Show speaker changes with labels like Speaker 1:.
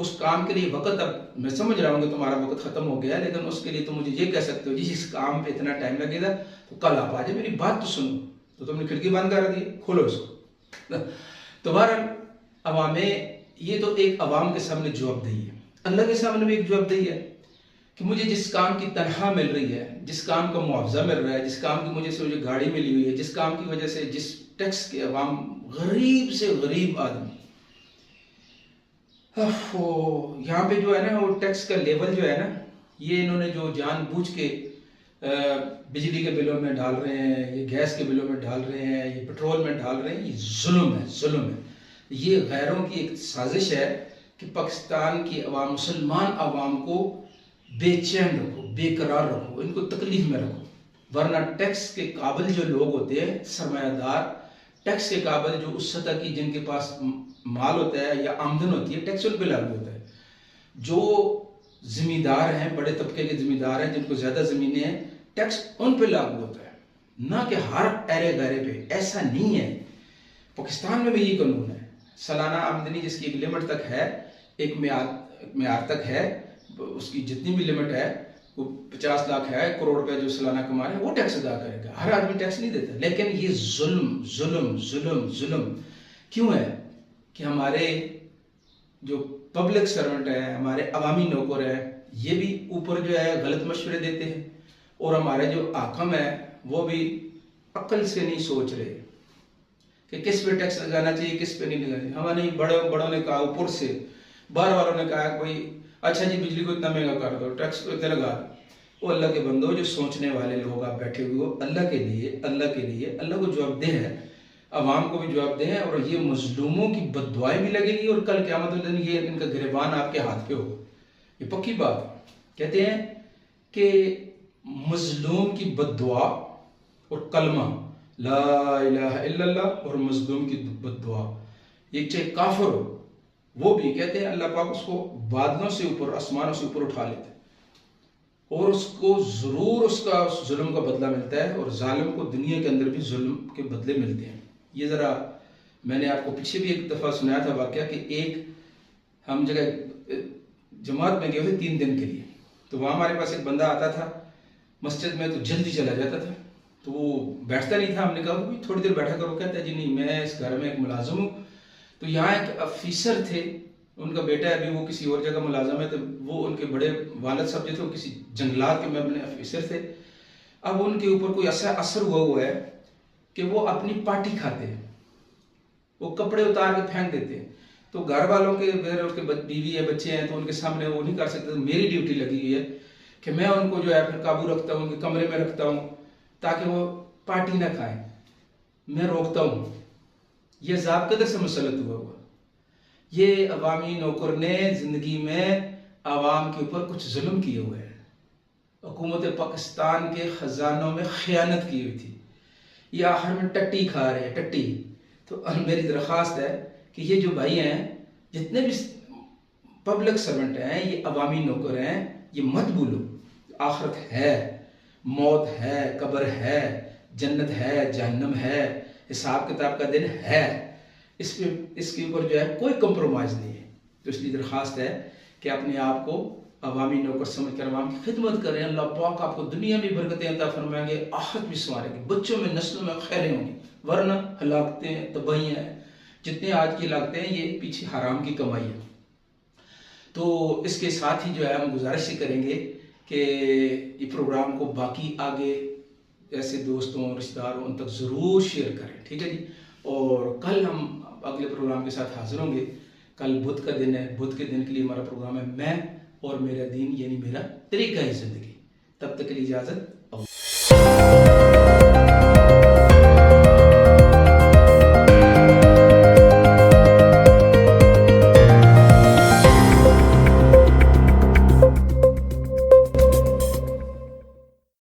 Speaker 1: اس کام کے لیے وقت، اب میں سمجھ رہا ہوں کہ تمہارا وقت ختم ہو گیا ہے، لیکن اس کے لیے تم مجھے یہ کہہ سکتے ہو جی اس کام پہ اتنا ٹائم لگے گا تو کل آپ آ جائے، میری بات تو سنو. تو تم نے کھڑکی بند کر دی، کھولو اس کو. تو بہرحال عوام، یہ تو ایک عوام کے سامنے جواب دہی ہے. اللہ کے سامنے بھی ایک جواب دہی ہے کہ مجھے جس کام کی تنخواہ مل رہی ہے، جس کام کا معاوضہ مل رہا ہے، جس کام کی وجہ سے مجھے گاڑی ملی ہوئی ہے، جس کام کی وجہ سے جس ٹیکس کے عوام، غریب سے غریب آدمی، یہاں پہ جو ہے نا وہ ٹیکس کا لیول جو ہے نا، یہ انہوں نے جو جان بوجھ کے بجلی کے بلوں میں ڈال رہے ہیں، یہ گیس کے بلوں میں ڈال رہے ہیں، یہ پیٹرول میں ڈال رہے ہیں، یہ ظلم ہے، ظلم ہے. یہ غیروں کی ایک سازش ہے کہ پاکستان کی عوام، مسلمان عوام کو بے چین رکھو، بے قرار رکھو، ان کو تکلیف میں رکھو. ورنہ ٹیکس کے قابل جو لوگ ہوتے ہیں، سرمایہ دار، ٹیکس کے قابل جو اس سطح کی جن کے پاس مال ہوتا ہے یا آمدن ہوتی ہے، ٹیکس ان پہ لاگو ہوتا ہے. جو زمیندار ہیں، بڑے طبقے کے زمیندار ہیں، جن کو زیادہ زمینیں ہیں، ٹیکس ان پہ لاگو ہوتا ہے، نہ کہ ہر ایرے گہرے پہ. ایسا نہیں ہے. پاکستان میں بھی یہ قانون ہے. سالانہ آمدنی جس کی ایک لمٹ تک ہے، ایک معیار تک ہے، اس کی جتنی بھی لمٹ ہے، وہ 50 لاکھ ہے، کروڑ روپے جو سالانہ کما رہے ہیں، وہ ٹیکس ادا کرے گا. ہر آدمی ٹیکس نہیں دیتا. لیکن یہ ظلم ظلم ظلم ظلم کیوں ہے کہ ہمارے جو پبلک سرونٹ ہیں، ہمارے عوامی نوکر ہیں، یہ بھی اوپر جو ہے غلط مشورے دیتے ہیں، اور ہمارے جو حاکم ہیں وہ بھی عقل سے نہیں سوچ رہے کہ کس پہ ٹیکس لگانا چاہیے، کس پہ نہیں لگانا چاہیے. ہمارے بڑوں نے کہا اوپر سے، باہر والوں نے کہا کہ بھائی اچھا جی بجلی کو اتنا مہنگا کر دو، ٹیکس کو اتنا لگا دو. وہ اللہ کے بندو، جو سوچنے والے لوگ آپ بیٹھے ہوئے ہو، اللہ کے لیے اللہ کو جواب دہ ہے، عوام کو بھی جواب دہ ہے. اور یہ مظلوموں کی بد دعائیں بھی لگے گی، اور کل قیامت کے دن یہ ان کا گریبان آپ کے ہاتھ پہ ہوگا. یہ پکی بات. کہتے ہیں کہ مظلوم کی بد دعا اور کلمہ لا الہ الا اللہ اور مظلوم کی بد دعا، یہ چاہے کافر ہو، وہ بھی کہتے ہیں اللہ پاک اس کو بادلوں سے اوپر، آسمانوں سے اوپر اٹھا لیتے ہیں، اور اس کو ضرور اس کا ظلم کا بدلہ ملتا ہے. اور ظالم کو دنیا کے اندر بھی ظلم کے بدلے ملتے ہیں. یہ ذرا میں نے آپ کو پیچھے بھی ایک دفعہ سنایا تھا واقعہ کہ ایک ہم جگہ جماعت میں گئے تھے 3 دن کے لیے. تو وہاں ہمارے پاس ایک بندہ آتا تھا مسجد میں، تو جلدی چلا جاتا تھا، تو وہ بیٹھتا نہیں تھا. ہم نے کہا تھوڑی دیر بیٹھا کرو. کہتا ہے جی نہیں، میں اس گھر میں ایک ملازم ہوں. تو یہاں ایک آفیسر تھے، ان کا بیٹا ابھی وہ کسی اور جگہ ملازم ہے، تو وہ ان کے بڑے والد صاحب جو تھے وہ کسی جنگلات کے میں اپنے آفیسر تھے. اب ان کے اوپر کوئی ایسا اثر ہوا ہے کہ وہ اپنی پارٹی کھاتے ہیں، وہ کپڑے اتار کے پھینک دیتے ہیں. تو گھر والوں کے بیوی ہے، بچے ہیں، تو ان کے سامنے وہ نہیں کر سکتے. میری ڈیوٹی لگی ہوئی ہے کہ میں ان کو جو ہے پھر قابو رکھتا ہوں، ان کے کمرے میں رکھتا ہوں تاکہ وہ پارٹی نہ کھائیں. میں روکتا ہوں. یہ عذاب قدر سے مسلط ہوا. یہ عوامی نوکر نے زندگی میں عوام کے اوپر کچھ ظلم کیے ہوئے ہیں. حکومت پاکستان کے خزانوں میں خیانت کی ہوئی تھی. یہ آخر میں ٹٹی کھا رہے ہیں، ٹٹی. تو میری درخواست ہے کہ یہ جو بھائی ہیں، جتنے بھی پبلک سرونٹ ہیں، یہ عوامی نوکر ہیں، یہ مت بھولو آخرت ہے، موت ہے، قبر ہے، جنت ہے، جہنم ہے، حساب کتاب کا دن ہے. اس کے اوپر جو ہے کوئی کمپرومائز نہیں ہے. تو اس لیے درخواست ہے کہ اپنے آپ کو عوامی نوکر سمجھ کر عوام کی خدمت کریں. اللہ پاک آپ کو دنیا میں برکتیں عطا فرمائیں گے، آخرت بھی سنواریں گے، بچوں میں نسلوں میں خیریں ہوں گی. ورنہ ہلاکتیں، تباہیاں ہیں. جتنے آج کی لاگتے ہیں یہ پیچھے حرام کی کمائی ہے. تو اس کے ساتھ ہی جو ہے ہم گزارش ہی کریں گے کہ یہ پروگرام کو باقی آگے ایسے دوستوں، رشتہ داروں ان تک ضرور شیئر کریں. ٹھیک ہے جی. اور کل ہم اگلے پروگرام کے ساتھ حاضر ہوں گے. کل بدھ کا دن ہے. بدھ کے دن کے لیے ہمارا پروگرام ہے میں اور میرا دین، یعنی میرا طریقہ زندگی. تب تک کے لیے اجازت.